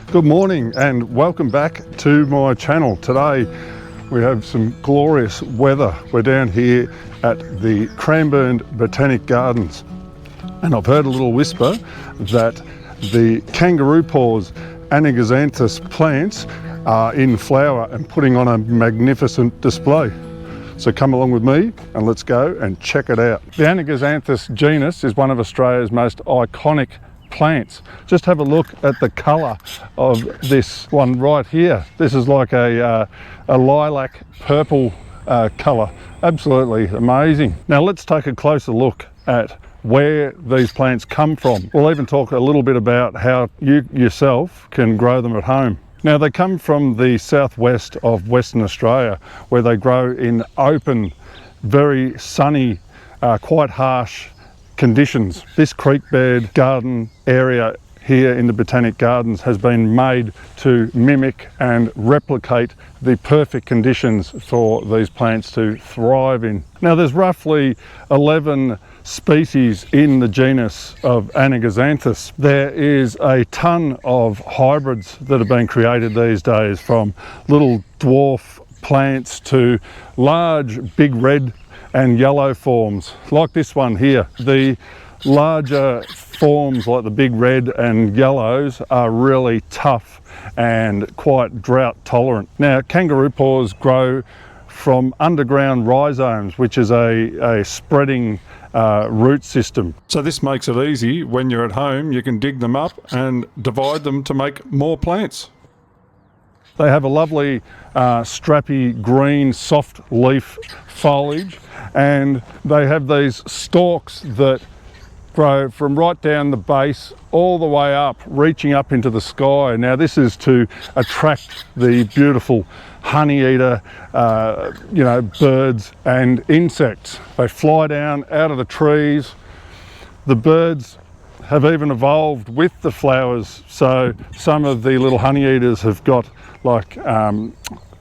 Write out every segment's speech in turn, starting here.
Good morning and welcome back to my channel. Today we have some glorious weather. We're down here at the Cranbourne Botanic Gardens and I've heard a little whisper that the Kangaroo Paws anaxanthus plants are in flower and putting on a magnificent display. So come along with me and let's go and check it out. The anaxanthus genus is one of Australia's most iconic plants. Just have a look at the colour of this one right here. This is like a lilac purple colour. Absolutely amazing. Now let's take a closer look at where these plants come from. We'll even talk a little bit about how you yourself can grow them at home. Now they come from the southwest of Western Australia, where they grow in open, very sunny, quite harsh conditions. This creek bed garden area here in the Botanic Gardens has been made to mimic and replicate the perfect conditions for these plants to thrive in. Now there's roughly 11 species in the genus of anaxanthus. There is a ton of hybrids that have been created these days, from little dwarf plants to large big red and yellow forms like this one here. The larger forms like the big red and yellows are really tough and quite drought tolerant. Now kangaroo paws grow from underground rhizomes, which is a spreading root system. So this makes it easy when you're at home. You can dig them up and divide them to make more plants. They have a lovely strappy green soft leaf foliage, and they have these stalks that grow from right down the base all the way up, reaching up into the sky. Now this is to attract the beautiful honey eater birds and insects. They fly down out of the trees. The birds have even evolved with the flowers, so some of the little honey eaters have got like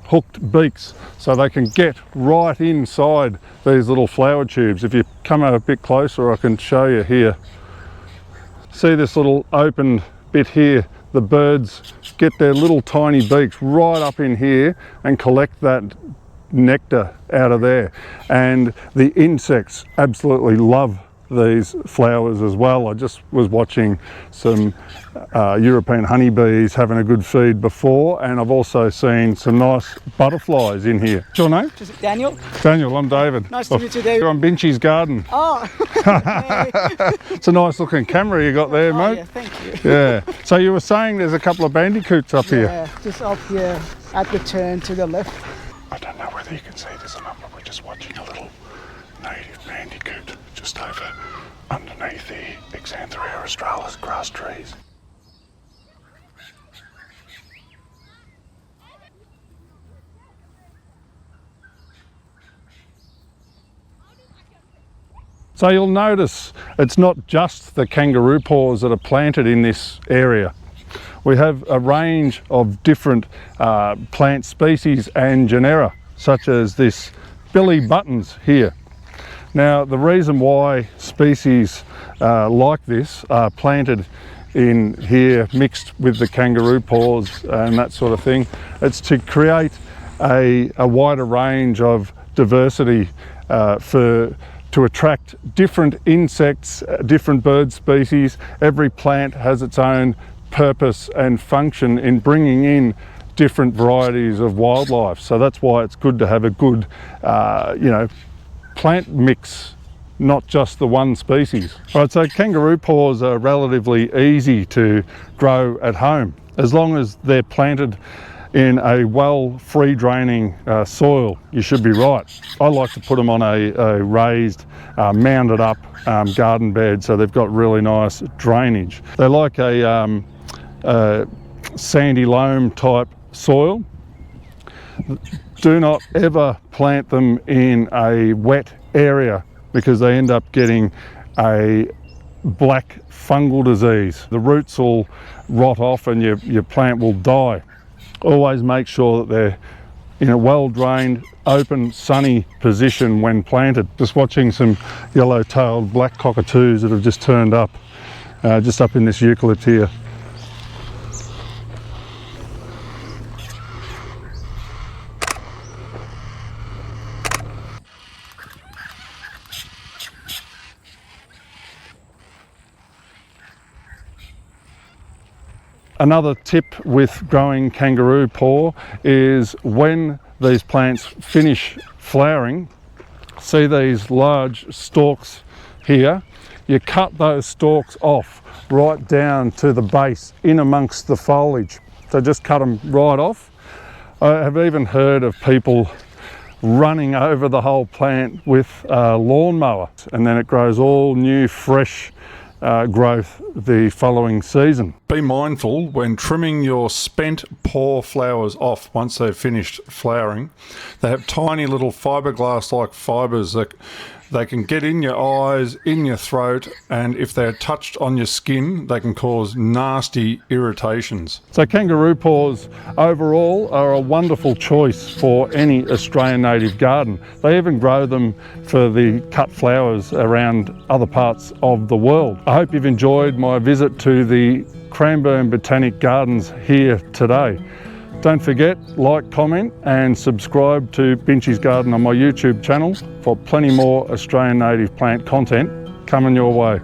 hooked beaks, so they can get right inside these little flower tubes. If you come a bit closer, I can show you here. See this little open bit here? The birds get their little tiny beaks right up in here and collect that nectar out of there. And the insects absolutely love these flowers as well. I just was watching some European honeybees having a good feed before, and I've also seen some nice butterflies in here. What's your name? Daniel. Daniel, I'm David. Nice to meet you, David. You're on Binchy's garden. Oh, It's a nice looking camera you got there, mate. Yeah, thank you. Yeah. So you were saying there's a couple of bandicoots up here. Yeah, just up here at the turn to the left. I don't know whether you can see this or not, but we're just watching a little native bandicoot just over underneath the Xanthorrhoea australis grass trees. So you'll notice it's not just the kangaroo paws that are planted in this area. We have a range of different plant species and genera, such as this billy buttons here. Now the reason why species like this are planted in here mixed with the kangaroo paws and that sort of thing, it's to create a wider range of diversity to attract different insects, different bird species. Every plant has its own purpose and function in bringing in different varieties of wildlife. So that's why it's good to have a good plant mix, not just the one species. All right, so kangaroo paws are relatively easy to grow at home as long as they're planted in a well free draining soil. You should be right. I like to put them on a raised, mounded up garden bed, so they've got really nice drainage. They like a sandy loam type soil. Do not ever plant them in a wet area because they end up getting a black fungal disease. The roots will rot off and your plant will die. Always make sure that they're in a well-drained, open, sunny position when planted. Just watching some yellow-tailed black cockatoos that have just turned up, just up in this eucalypt here. Another tip with growing kangaroo paw is when these plants finish flowering, see these large stalks here, you cut those stalks off right down to the base in amongst the foliage. So just cut them right off. I have even heard of people running over the whole plant with a lawnmower, and then it grows all new fresh growth the following season. Be mindful when trimming your spent paw flowers off once they've finished flowering. They have tiny little fiberglass like fibres that they can get in your eyes, in your throat, and if they're touched on your skin, they can cause nasty irritations. So kangaroo paws overall are a wonderful choice for any Australian native garden. They even grow them for the cut flowers around other parts of the world. I hope you've enjoyed my visit to the Cranbourne Botanic Gardens here today. Don't forget, like, comment and subscribe to Binchy's Garden on my YouTube channel for plenty more Australian native plant content coming your way.